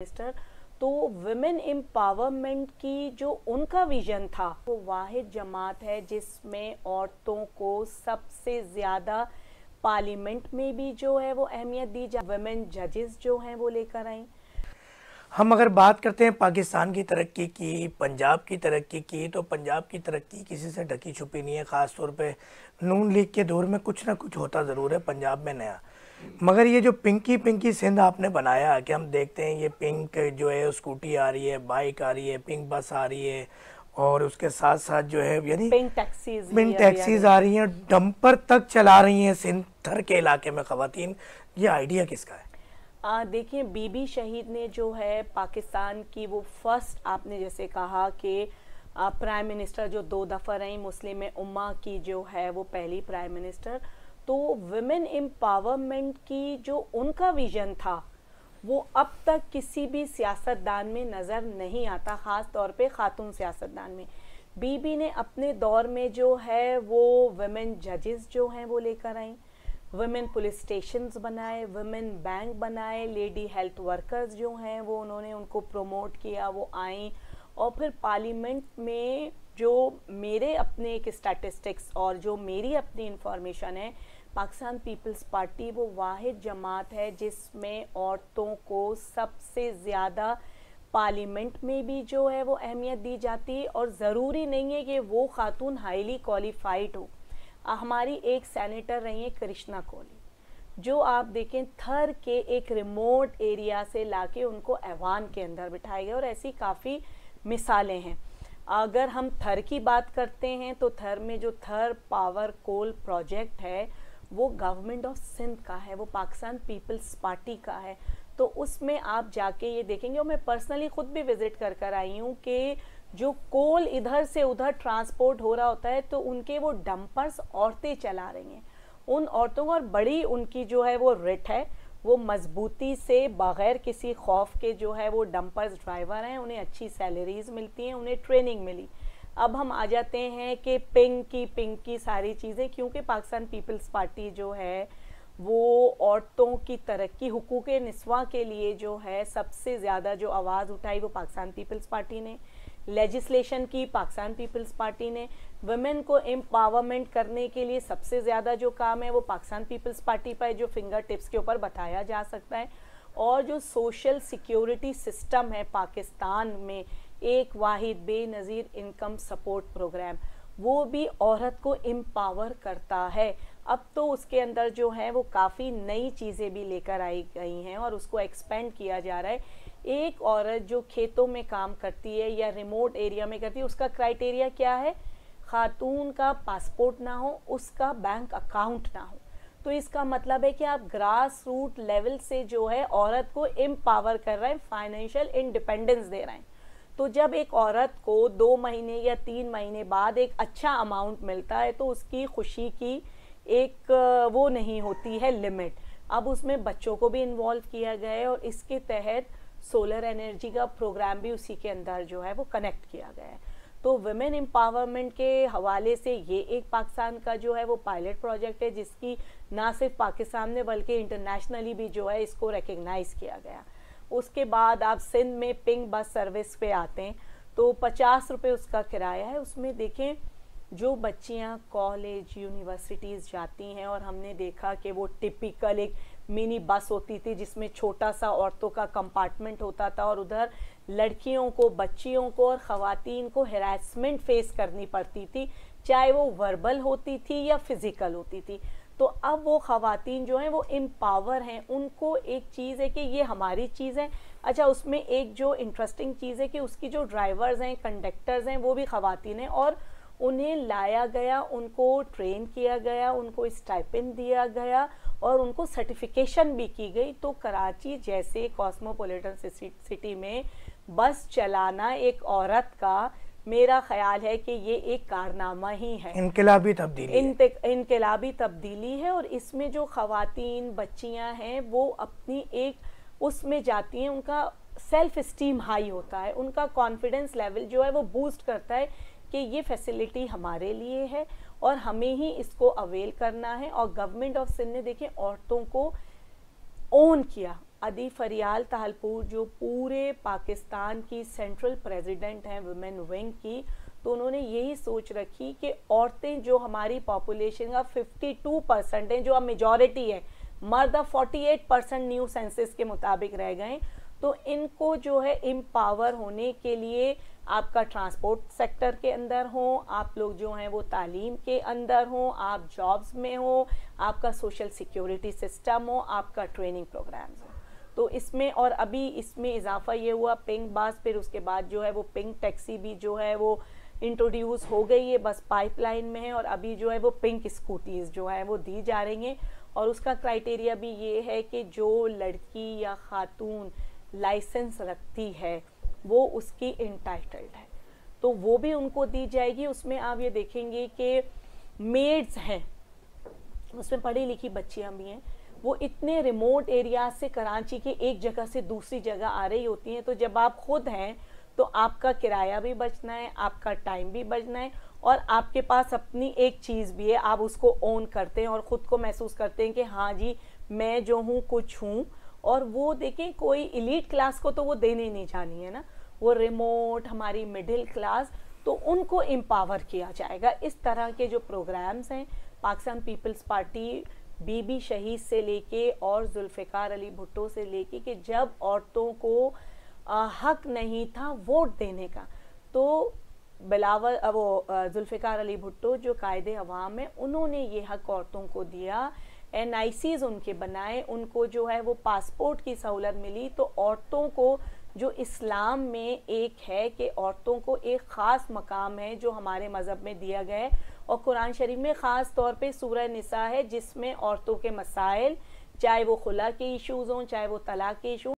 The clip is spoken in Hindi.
मिनिस्टर। तो वुमेन एम्पावरमेंट की जो उनका विजन था वो वाहिद जमात है जिसमें औरतों को सबसे ज़्यादा पार्लियामेंट में भी जो है वो अहमियत दी जा। वुमेन जजेस जो हैं वो लेकर आई। हम अगर बात करते हैं पाकिस्तान की तरक्की की, पंजाब की तरक्की की, तो पंजाब की तरक्की किसी से ढकी छुपी नहीं है। ख़ास तौर पे नून लीग के दौर में कुछ ना कुछ होता ज़रूर है पंजाब में नया। मगर ये जो पिंकी पिंकी सिंध आपने बनाया कि हम देखते हैं ये पिंक जो है स्कूटी आ रही है, बाइक आ रही है, पिंक बस आ रही है, और उसके साथ साथ जो है यानी पिंक टैक्सीज भी पिंक अभी आ टैक्सीज रही। आ रही हैं, डंपर तक चला रही हैं सिंध थर के इलाके में ख़वातीन। ये आइडिया किसका है? देखिए, बीबी शहीद ने जो है पाकिस्तान की वो फर्स्ट, आपने जैसे कहा कि प्राइम मिनिस्टर जो 2 दफ़ा रही, मुस्लिम उम्मा की जो है वो पहली प्राइम मिनिस्टर। तो वुमेन एम्पावरमेंट की जो उनका विजन था वो अब तक किसी भी सियासतदान में नज़र नहीं आता, ख़ास तौर पे ख़ातून सियासतदान में। बीबी ने अपने दौर में जो है वो वुमेन जजेस जो हैं वो लेकर आई, वुमेन पुलिस स्टेशंस बनाए, वुमेन बैंक बनाए, लेडी हेल्थ वर्कर्स जो हैं वो उन्होंने उनको प्रमोट किया, वो आई। और फिर पार्लियामेंट में जो मेरे अपने एक स्टैटिस्टिक्स और जो मेरी अपनी इंफॉर्मेशन है, पाकिस्तान पीपल्स पार्टी वो वाहिद जमात है जिसमें औरतों को सबसे ज़्यादा पार्लियामेंट में भी जो है वो अहमियत दी जाती है। और ज़रूरी नहीं है कि वो खातून हाईली क्वालिफाइड हो। हमारी एक सेनेटर रही है कृष्णा कोहली, जो आप देखें थर के एक रिमोट एरिया से लाके उनको ऐवान के अंदर बिठाए गए, और ऐसी काफ़ी मिसालें हैं। अगर हम थर की बात करते हैं तो थर में जो थर पावर कोल प्रोजेक्ट है वो गवर्नमेंट ऑफ सिंध का है, वो पाकिस्तान पीपल्स पार्टी का है। तो उसमें आप जाके ये देखेंगे, और मैं पर्सनली खुद भी विजिट कर आई हूँ कि जो कोल इधर से उधर ट्रांसपोर्ट हो रहा होता है तो उनके वो डंपर्स औरतें चला रही हैं। उन औरतों को, और बड़ी उनकी जो है वो रिट है, वो मजबूती से बग़ैर किसी खौफ के जो है वो डंपर्स ड्राइवर हैं, उन्हें अच्छी सैलरीज मिलती हैं, उन्हें ट्रेनिंग मिली। अब हम आ जाते हैं कि पिंक की सारी चीज़ें, क्योंकि पाकिस्तान पीपल्स पार्टी जो है वो औरतों की तरक्की, हुकूक निस्वा के लिए जो है सबसे ज़्यादा जो आवाज़ उठाई वो पाकिस्तान पीपल्स पार्टी ने, लेजिस्लेशन की पाकिस्तान पीपल्स पार्टी ने, वुमेन को एम्पावरमेंट करने के लिए सबसे ज़्यादा जो काम है वो पाकिस्तान पीपल्स पार्टी पर, जो फिंगर टिप्स के ऊपर बताया जा सकता है। और जो सोशल सिक्योरिटी सिस्टम है पाकिस्तान में, एक वाहिद बेनज़ीर इनकम सपोर्ट प्रोग्राम, वो भी औरत को एम्पावर करता है। अब तो उसके अंदर जो है वो काफ़ी नई चीज़ें भी लेकर आई गई हैं और उसको एक्सपेंड किया जा रहा है। एक औरत जो खेतों में काम करती है या रिमोट एरिया में करती है, उसका क्राइटेरिया क्या है? खातून का पासपोर्ट ना हो, उसका बैंक अकाउंट ना हो। तो इसका मतलब है कि आप ग्रास रूट लेवल से जो है औरत को एम्पावर कर रहे हैं, फाइनेंशियल इंडिपेंडेंस दे रहे हैं। तो जब एक औरत को 2 महीने या 3 महीने बाद एक अच्छा अमाउंट मिलता है तो उसकी खुशी की एक वो नहीं होती है लिमिट। अब उसमें बच्चों को भी इन्वॉल्व किया गया है और इसके तहत सोलर एनर्जी का प्रोग्राम भी उसी के अंदर जो है वो कनेक्ट किया गया है। तो वुमेन एम्पावरमेंट के हवाले से ये एक पाकिस्तान का जो है वो पायलट प्रोजेक्ट है, जिसकी ना सिर्फ पाकिस्तान में बल्कि इंटरनेशनली भी जो है इसको रिकग्नाइज़ किया गया। उसके बाद आप सिंध में पिंक बस सर्विस पे आते हैं तो 50 रुपये उसका किराया है। उसमें देखें जो बच्चियां कॉलेज यूनिवर्सिटीज़ जाती हैं, और हमने देखा कि वो टिपिकल एक मिनी बस होती थी जिसमें छोटा सा औरतों का कंपार्टमेंट होता था, और उधर लड़कियों को, बच्चियों को और ख़वातीन को हैरेसमेंट फेस करनी पड़ती थी, चाहे वो वर्बल होती थी या फिज़िकल होती थी। तो अब वो ख़वातीन जो हैं वो एम्पावर हैं, उनको एक चीज़ है कि ये हमारी चीज़ है। अच्छा, उसमें एक जो इंटरेस्टिंग चीज़ है कि उसकी जो ड्राइवर्स हैं, कंडक्टर्स हैं, वो भी ख़वातीन हैं, और उन्हें लाया गया, उनको ट्रेन किया गया, उनको स्टाइपेंड दिया गया और उनको सर्टिफिकेशन भी की गई। तो कराची जैसे कॉस्मोपॉलिटन सिटी में बस चलाना एक औरत का, मेरा ख्याल है कि ये एक कारनामा ही है, इनकलाबी तब्दीली इनकलाबी तब्दीली है। और इसमें जो ख़वातीन बच्चियां हैं वो अपनी एक उसमें जाती हैं, उनका सेल्फ इस्टीम हाई होता है, उनका कॉन्फिडेंस लेवल जो है वो बूस्ट करता है कि ये फैसिलिटी हमारे लिए है और हमें ही इसको अवेल करना है। और गवर्नमेंट ऑफ सिंध ने देखें औरतों को ओन किया, अदी फरियाल ताहलपुर जो पूरे पाकिस्तान की सेंट्रल प्रेसिडेंट हैं वुमेन विंग की, तो उन्होंने यही सोच रखी कि औरतें जो हमारी पॉपुलेशन का 52% हैं, जो अब मेजॉरिटी है, मर्द 48% न्यू सेंसस के मुताबिक रह गए, तो इनको जो है एम्पावर होने के लिए आपका ट्रांसपोर्ट सेक्टर के अंदर हो, आप लोग जो हैं वो तालीम के अंदर हो, आप जॉब्स में हो, आपका सोशल सिक्योरिटी सिस्टम हो, आपका ट्रेनिंग प्रोग्राम्स हो। तो इसमें और अभी इसमें इजाफा ये हुआ पिंक बस, फिर उसके बाद जो है वो पिंक टैक्सी भी जो है वो इंट्रोड्यूस हो गई है, बस पाइपलाइन में है, और अभी जो है वो पिंक स्कूटीज़ जो है वो दी जा रही हैं। और उसका क्राइटेरिया भी ये है कि जो लड़की या खातून लाइसेंस रखती है वो उसकी इंटाइटल्ड है, तो वो भी उनको दी जाएगी। उसमें आप ये देखेंगे कि मेड्स हैं, उसमें पढ़ी लिखी बच्चियां भी हैं, वो इतने रिमोट एरिया से कराची के एक जगह से दूसरी जगह आ रही होती हैं, तो जब आप खुद हैं तो आपका किराया भी बचना है, आपका टाइम भी बचना है, और आपके पास अपनी एक चीज़ भी है, आप उसको ओन करते हैं और ख़ुद को महसूस करते हैं कि हाँ जी मैं जो हूँ कुछ हूँ। और वो देखें कोई एलीट क्लास को तो वो देने नहीं जानी है ना, वो रिमोट हमारी मिडिल क्लास, तो उनको एम्पावर किया जाएगा। इस तरह के जो प्रोग्राम्स हैं पाकिस्तान पीपल्स पार्टी बीबी शहीद से लेके और जुल्फ़िकार अली भुट्टो से लेके कि जब औरतों को हक नहीं था वोट देने का, तो बिलावल वो जुल्फ़िकार अली भुट्टो जो कायदे अवाम है उन्होंने ये हक औरतों को दिया, NICs उनके बनाए, उनको जो है वो पासपोर्ट की सहूलत मिली। तो औरतों को जो इस्लाम में एक है कि औरतों को एक ख़ास मकाम है जो हमारे मज़हब में दिया गया है, और कुरान शरीफ में ख़ास तौर पे सूरह निसा है जिसमें औरतों के मसाइल, चाहे वो खुला के इश्यूज़ हों, चाहे वो तलाक के इशू